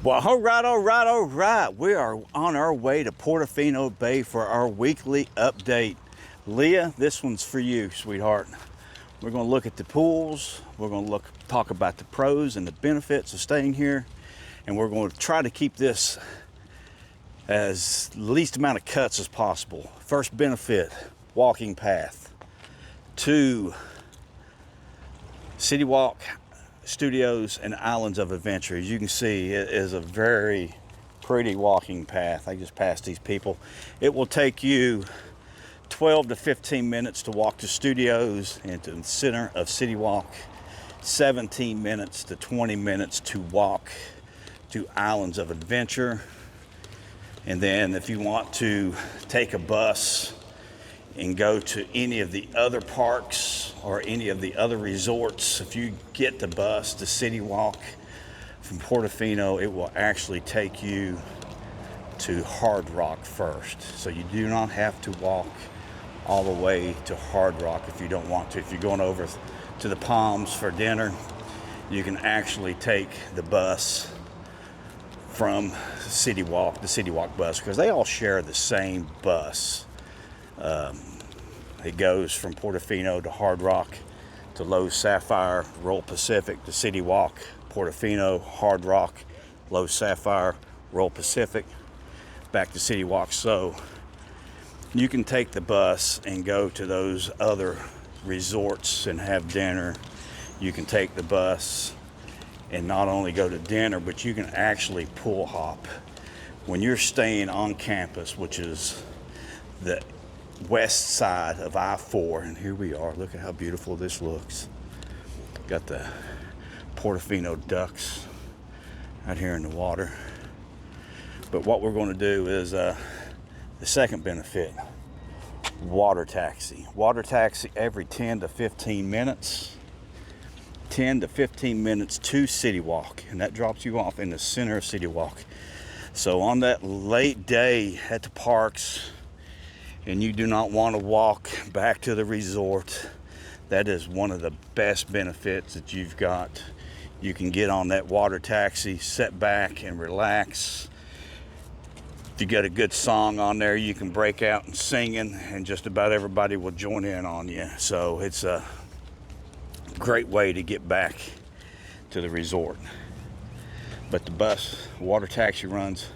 Well, all right. We are on our way to Portofino Bay for our weekly update. Leah, this one's for you, sweetheart. We're going to look at the pools. We're going to talk about the pros and the benefits of staying here. And we're going to try to keep this as least amount of cuts as possible. First benefit, walking path. 2, City Walk Studios and Islands of Adventure. As you can see, it is a very pretty walking path. I just passed these people. It will take you 12 to 15 minutes to walk to Studios and to the center of City Walk, 17 minutes to 20 minutes to walk to Islands of Adventure. And then if you want to take a bus and go to any of the other parks or any of the other resorts, if you get the bus to City Walk from Portofino, it will actually take you to Hard Rock first. So you do not have to walk all the way to Hard Rock if you don't want to. If you're going over to the Palms for dinner, you can actually take the bus from City Walk, the City Walk bus, because they all share the same bus. It goes from Portofino to Hard Rock to Loews Sapphire, Royal Pacific to City Walk, Portofino, Hard Rock, Loews Sapphire, Royal Pacific, back to City Walk. So you can take the bus and go to those other resorts and have dinner. You can take the bus and not only go to dinner, but you can actually pool hop. When you're staying on campus, which is the west side of I-4, and here we are. Look at how beautiful this looks. Got the Portofino ducks out here in the water. But what we're going to do is the second benefit, water taxi. Water taxi every 10 to 15 minutes. 10 to 15 minutes to City Walk, and that drops you off in the center of City Walk. So on that late day at the parks, and you do not want to walk back to the resort, that is one of the best benefits that you've got. You can get on that water taxi, sit back and relax. If you got a good song on there, you can break out and singing, and just about everybody will join in on you. So it's a great way to get back to the resort. But the bus, water taxi runs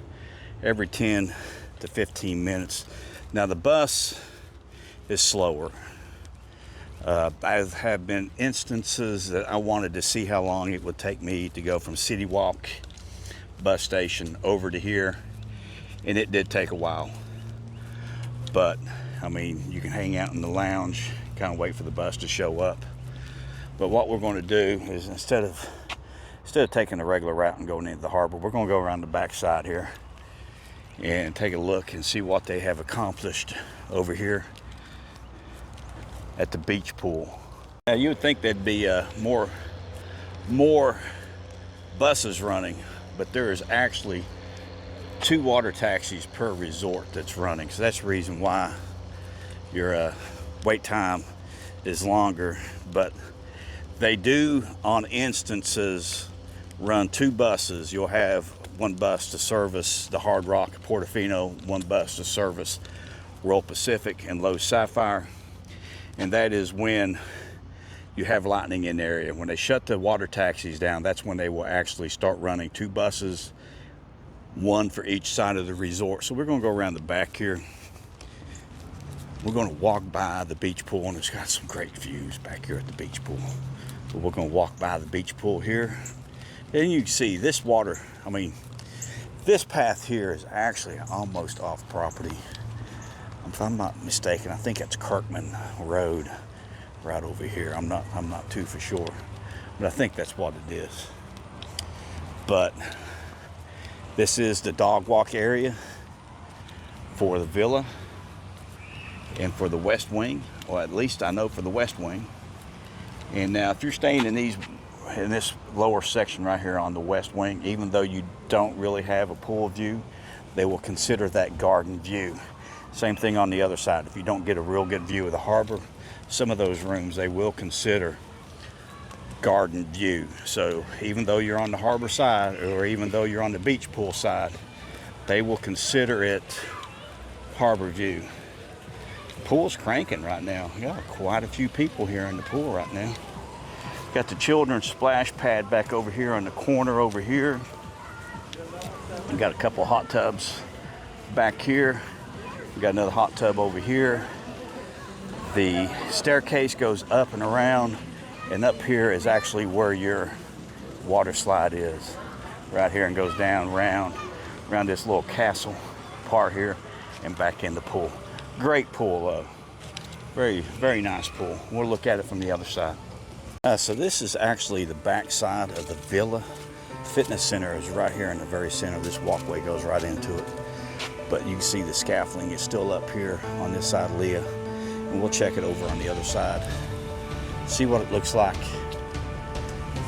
every 10 to 15 minutes. Now the bus is slower. I have been instances that I wanted to see how long it would take me to go from City Walk bus station over to here, and it did take a while. But I mean, you can hang out in the lounge, kind of wait for the bus to show up. But what we're going to do is instead of taking the regular route and going into the harbor, we're going to go around the back side here and take a look and see what they have accomplished over here at the beach pool. Now you would think there'd be more buses running, but there is actually 2 water taxis per resort that's running. So that's the reason why your wait time is longer. But they do, on instances, run 2 buses. You'll have 1 bus to service the Hard Rock, Portofino, 1 bus to service Royal Pacific and Loews Sapphire. And that is when you have lightning in the area. When they shut the water taxis down, that's when they will actually start running 2 buses, 1 for each side of the resort. So we're going to go around the back here. We're going to walk by the beach pool, and it's got some great views back here at the beach pool. So we're going to walk by the beach pool here. And you can see this water, I mean, this path here is actually almost off property. If I'm not mistaken, I think it's Kirkman Road right over here. I'm not too for sure, but I think that's what it is. But this is the dog walk area for the villa and for the west wing, or at least I know for the west wing. And now if you're staying in this lower section right here on the west wing, even though you don't really have a pool view, they will consider that garden view. Same thing on the other side. If you don't get a real good view of the harbor, some of those rooms they will consider garden view. So even though you're on the harbor side, or even though you're on the beach pool side, they will consider it harbor view. Pool's cranking right now. Got quite a few people here in the pool right now. Got the children's splash pad back over here on the corner over here. We got a couple hot tubs back here. We got another hot tub over here. The staircase goes up and around, and up here is actually where your water slide is. Right here, and goes down around this little castle part here and back in the pool. Great pool though. Very, very nice pool. We'll look at it from the other side. So this is actually the back side of the villa. Fitness center is right here in the very center. This walkway goes right into it. But you can see the scaffolding is still up here on this side of Leah. And we'll check it over on the other side. See what it looks like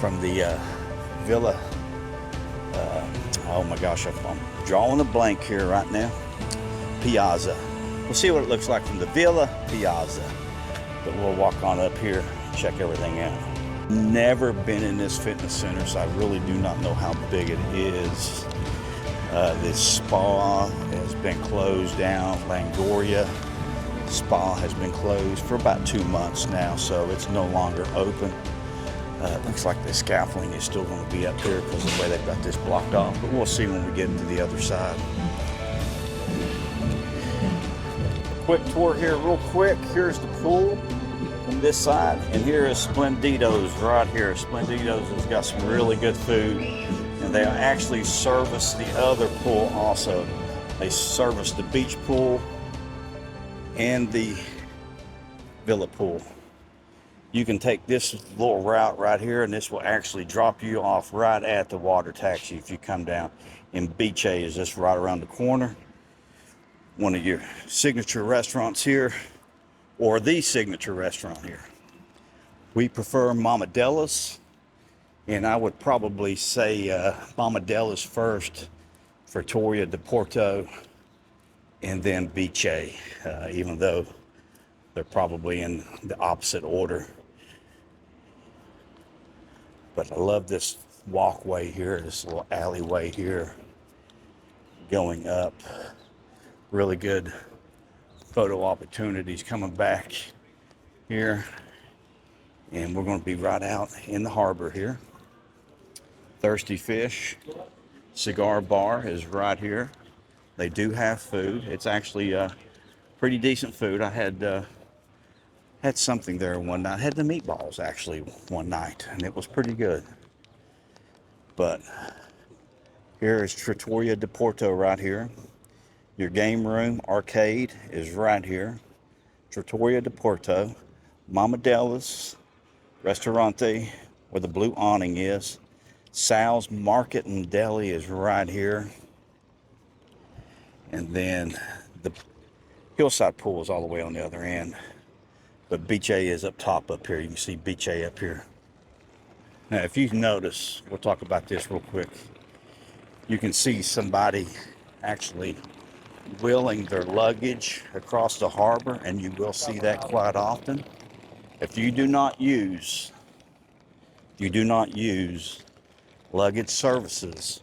from the villa. Oh my gosh, I'm drawing a blank here right now. Piazza. We'll see what it looks like from the Villa Piazza. But we'll walk on up here and check everything out. Never been in this fitness center, so I really do not know how big it is. This spa has been closed down. Longoria Spa has been closed for about 2 months now, so it's no longer open. Looks like the scaffolding is still going to be up here because of the way they've got this blocked off, but we'll see when we get to the other side. Quick tour here real quick. Here's the pool from this side, and here is Splendido's right here. Splendido's has got some really good food, and they actually service the other pool also. They service the beach pool and the villa pool. You can take this little route right here, and this will actually drop you off right at the water taxi if you come down. And Beach A is just right around the corner. One of your signature restaurants here, or the signature restaurant here. We prefer Mama Della's, and I would probably say Mama Della's first, Trattoria di Porto, and then Beach A, even though they're probably in the opposite order. But I love this walkway here, this little alleyway here going up. Really good photo opportunities coming back here. And we're going to be right out in the harbor here. Thirsty Fish Cigar Bar is right here. They do have food. It's actually pretty decent food. I had something there one night. I had the meatballs actually one night, and it was pretty good. But here is Trattoria di Porto right here. Your game room arcade is right here. Trattoria di Porto. Mama Della's Ristorante, where the blue awning is. Sal's Market and Deli is right here. And then the Hillside pool is all the way on the other end. But Beach A is up top up here. You can see Beach A up here. Now, if you notice, we'll talk about this real quick. You can see somebody actually wheeling their luggage across the harbor, and you will see that quite often. If you do not use luggage services,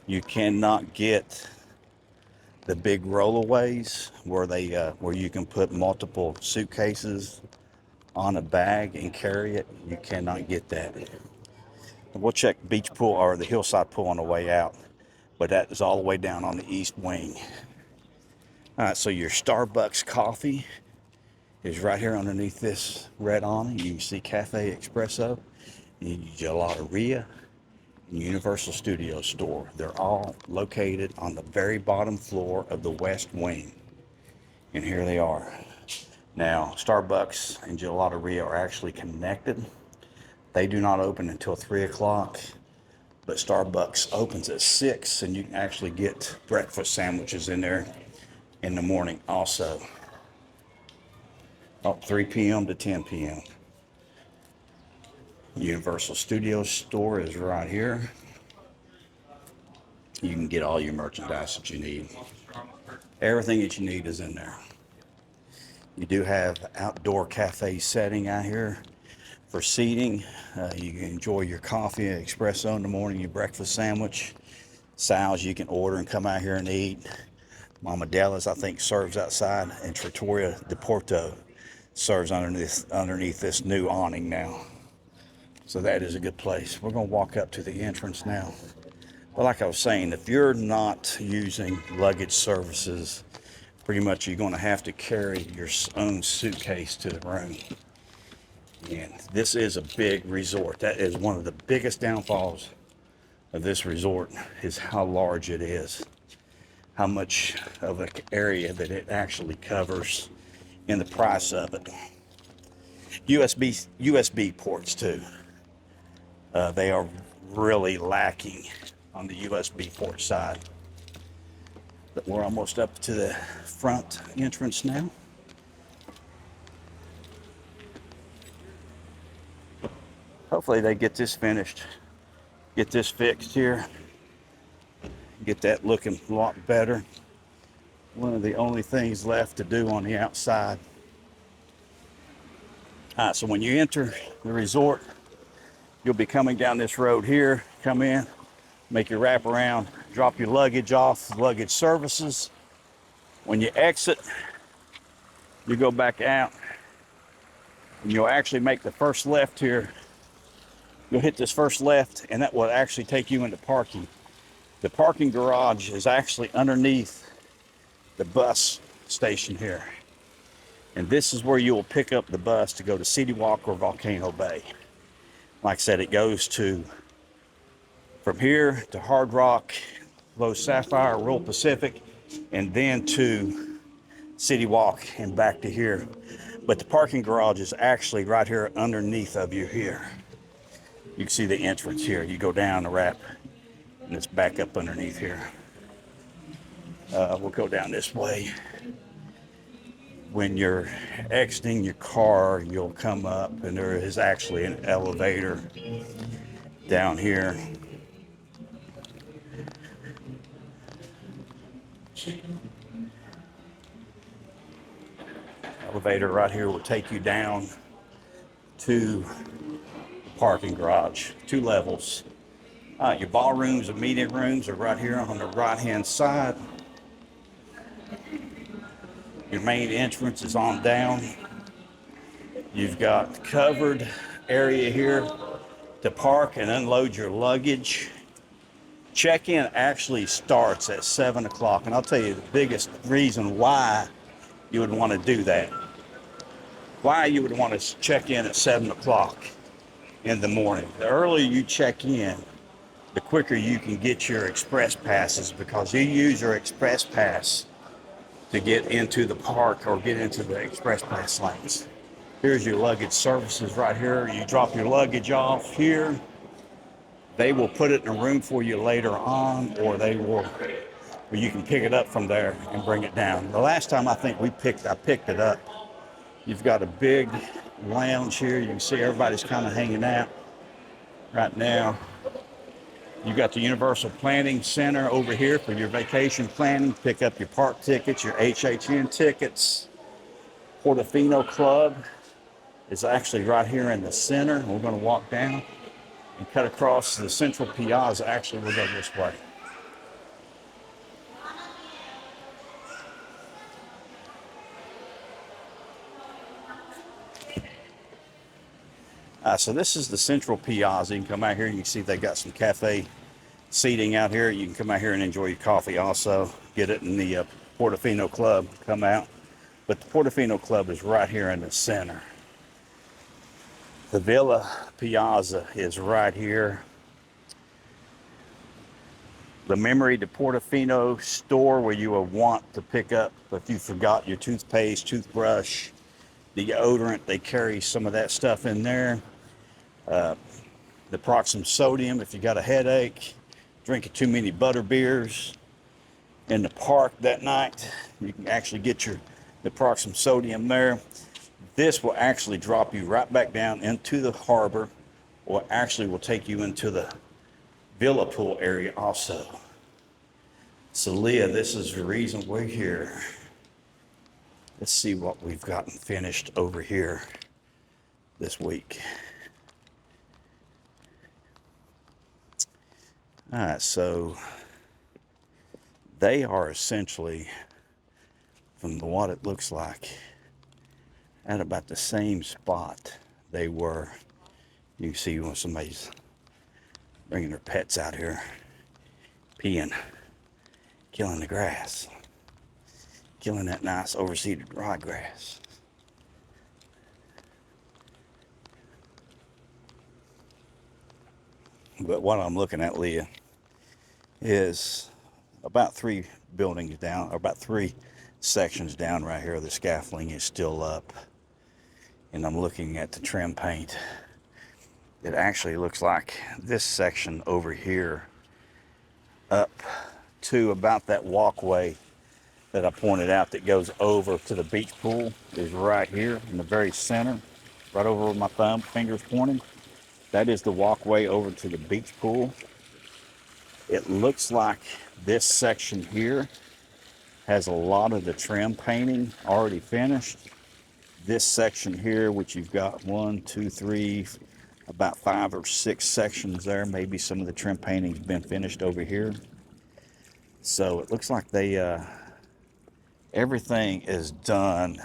you cannot get the big rollaways where you can put multiple suitcases on a bag and carry it. You cannot get that. We'll check beach pool or the Hillside pool on the way out, but that is all the way down on the east wing. All right, so your Starbucks coffee is right here underneath this red awning. You can see Cafe Espresso, Gelateria, and Universal Studios store. They're all located on the very bottom floor of the west wing. And here they are. Now, Starbucks and Gelateria are actually connected. They do not open until 3 o'clock, but Starbucks opens at 6, and you can actually get breakfast sandwiches in there in the morning also. 3 p.m. to 10 p.m. Universal Studios store is right here. You can get all your merchandise that you need. Everything that you need is in there. You do have outdoor cafe setting out here for seating. You can enjoy your coffee, espresso in the morning, your breakfast sandwich. Sal's you can order and come out here and eat. Mama Della's, I think, serves outside, and Trattoria de Porto serves underneath this new awning now. So that is a good place. We're going to walk up to the entrance now. But like I was saying, if you're not using luggage services, pretty much you're going to have to carry your own suitcase to the room. And this is a big resort. That is one of the biggest downfalls of this resort, is how large it is, how much of an area that it actually covers in the price of it. USB ports too. They are really lacking on the USB port side. But we're almost up to the front entrance now. Hopefully they get this finished, get this fixed here, get that looking a lot better. One of the only things left to do on the outside. All right, so when you enter the resort, you'll be coming down this road here, come in, make your wrap around, drop your luggage off, luggage services. When you exit, you go back out, and you'll actually make the first left here. You'll hit this first left, and that will actually take you into parking. The parking garage is actually underneath the bus station here. And this is where you will pick up the bus to go to City Walk or Volcano Bay. Like I said, it goes from here to Hard Rock, Loews Sapphire, Royal Pacific, and then to City Walk and back to here. But the parking garage is actually right here underneath of you here. You can see the entrance here. You go down the ramp, and it's back up underneath here. We'll go down this way. When you're exiting your car, you'll come up, and there is actually an elevator down here. Elevator right here will take you down to the parking garage, 2 levels. Your ballrooms and meeting rooms are right here on the right-hand side. Your main entrance is on down. You've got covered area here to park and unload your luggage. Check-in actually starts at 7 o'clock, and I'll tell you the biggest reason why you would want to do that. Why you would want to check in at 7 o'clock in the morning. The earlier you check in, the quicker you can get your express passes, because you use your express pass to get into the park or get into the express pass lanes. Here's your luggage services right here. You drop your luggage off here. They will put it in a room for you later on, or you can pick it up from there and bring it down. The last time I think I picked it up. You've got a big lounge here. You can see everybody's kind of hanging out right now. You've got the Universal Planning Center over here for your vacation planning. Pick up your park tickets, your HHN tickets. Portofino Club is actually right here in the center. We're going to walk down and cut across the central piazza. Actually, we'll go this way. So this is the central piazza. You can come out here and you can see they got some cafe seating out here. You can come out here and enjoy your coffee also. Get it in the Portofino Club. Come out. But the Portofino Club is right here in the center. The Villa Piazza is right here. The Memory de Portofino store, where you will want to pick up if you forgot your toothpaste, toothbrush, deodorant. They carry some of that stuff in there. The Proxim sodium if you got a headache, drinking too many butter beers in the park that night. You can actually get the Proxim sodium there. This will actually drop you right back down into the harbor, or actually will take you into the Villa pool area also. So Leah, this is the reason we're here. Let's see what we've gotten finished over here this week. All right, so they are essentially, from what it looks like, at about the same spot they were. You can see when somebody's bringing their pets out here, peeing, killing the grass, killing that nice overseeded ryegrass. But what I'm looking at, Leah, is about 3 buildings down, or about 3 sections down right here. The scaffolding is still up. And I'm looking at the trim paint. It actually looks like this section over here up to about that walkway that I pointed out that goes over to the beach pool is right here in the very center, right over where my finger's pointing. That is the walkway over to the beach pool. It looks like this section here has a lot of the trim painting already finished. This section here, which you've got 1, 2, 3, about 5 or 6 sections there. Maybe some of the trim painting's been finished over here. So it looks like they, everything is done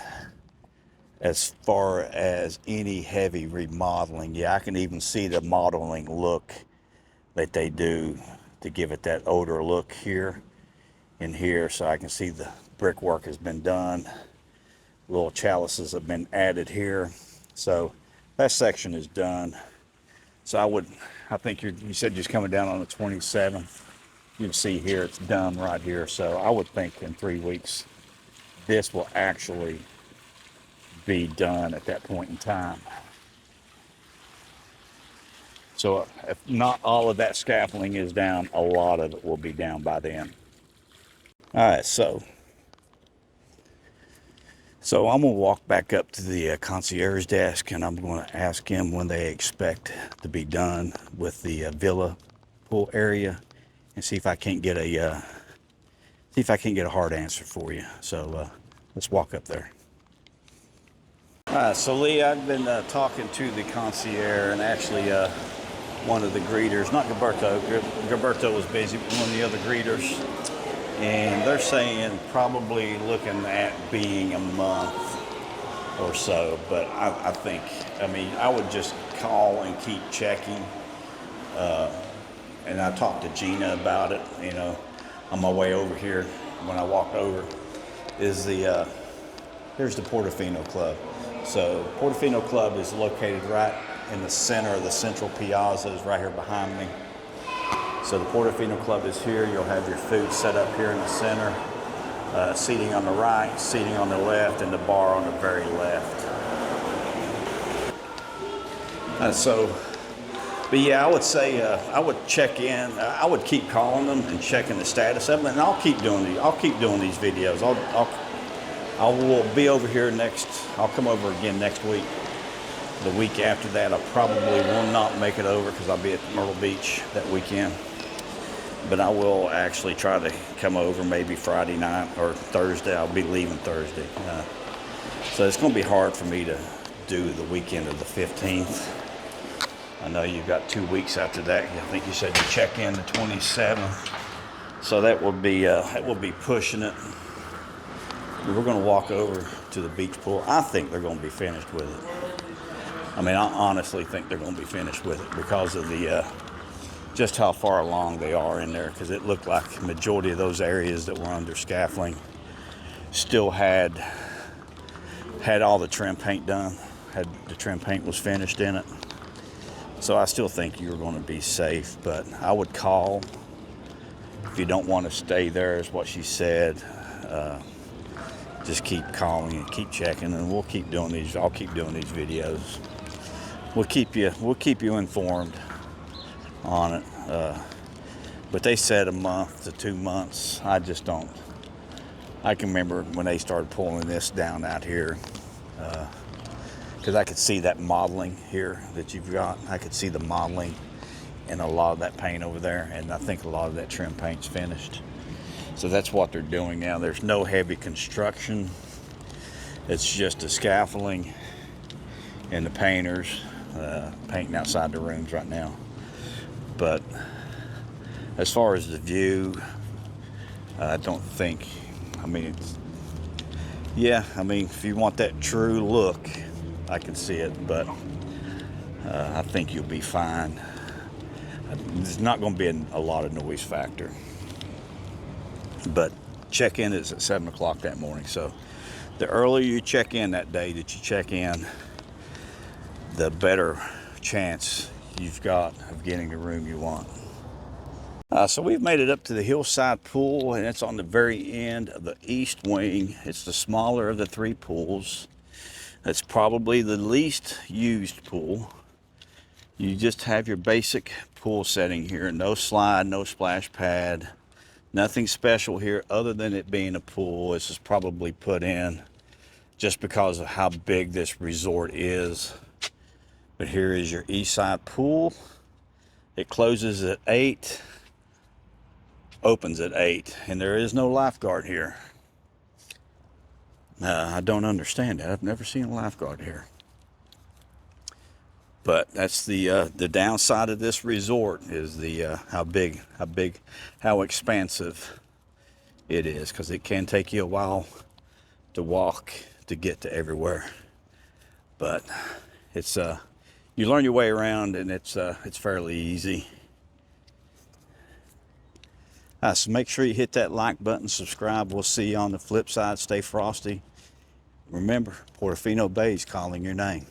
as far as any heavy remodeling. Yeah, I can even see the modeling look that they do to give it that older look here and here. So I can see the brickwork has been done. Little chalices have been added here. So that section is done. So I think you said just coming down on the 27th. You can see here it's done right here. So I would think in 3 weeks this will actually be done at that point in time. So if not all of that scaffolding is down, a lot of it will be down by then. All right, so I'm gonna walk back up to the concierge desk, and I'm gonna ask him when they expect to be done with the villa pool area, and see if I can't get a hard answer for you. So let's walk up there. All right, so Lee, I've been talking to the concierge, and actually one of the greeters, not Gilberto. Gilberto was busy with one of the other greeters, and they're saying probably looking at being a month or so. But I think, I mean, I would just call and keep checking. And I talked to Gina about it, you know, on my way over here. When I walked over, is here's the Portofino Club. So Portofino Club is located right in the center of the central piazza, is right here behind me. So the Portofino Club is here. You'll have your food set up here in the center, seating on the right, seating on the left, and the bar on the very left. But yeah, I would say I would check in. I would keep calling them and checking the status of them, and I'll keep doing these. I'll keep doing these videos. I will be over here next. I'll come over again next week. The week after that, I probably will not make it over because I'll be at Myrtle Beach that weekend. But I will actually try to come over maybe Friday night or Thursday. I'll be leaving Thursday. So it's going to be hard for me to do the weekend of the 15th. I know you've got 2 weeks after that. I think you said you check in the 27th. So that will be pushing it. We're going to walk over to the beach pool. I think they're going to be finished with it. I mean, I honestly think they're going to be finished with it because of the just how far along they are in there. Because it looked like the majority of those areas that were under scaffolding still had all the trim paint done. The trim paint was finished in it. So I still think you're going to be safe. But I would call if you don't want to stay there, is what she said. Just keep calling and keep checking, and we'll keep doing these. I'll keep doing these videos. We'll keep you informed on it. But they said a month to 2 months. I just don't. I can remember when they started pulling this down out here, because I could see that modeling here that you've got. I could see the modeling and a lot of that paint over there, and I think a lot of that trim paint's finished. So that's what they're doing now. There's no heavy construction. It's just the scaffolding and the painters painting outside the rooms right now. But As far as the view, I don't think, I mean, yeah, I mean, if you want that true look, I can see it, but I think you'll be fine. There's not going to be a lot of noise factor. But check-in is at 7 o'clock that morning, so the earlier you check in that day that you check in, the better chance you've got of getting the room you want. So we've made it up to the Hillside pool, and it's on the very end of the east wing. It's the smaller of the three pools. It's probably the least used pool. You just have your basic pool setting here. No slide, no splash pad. Nothing special here other than it being a pool. This is probably put in just because of how big this resort is. But here is your east side pool. It closes at 8. Opens at 8, and there is no lifeguard here. I don't understand that. I've never seen a lifeguard here. But that's the downside of this resort is the how expansive it is, because it can take you a while to walk to get to everywhere. But it's you learn your way around, and it's fairly easy. So make sure you hit that like button, subscribe. We'll see you on the flip side. Stay frosty. Remember, Portofino Bay is calling your name.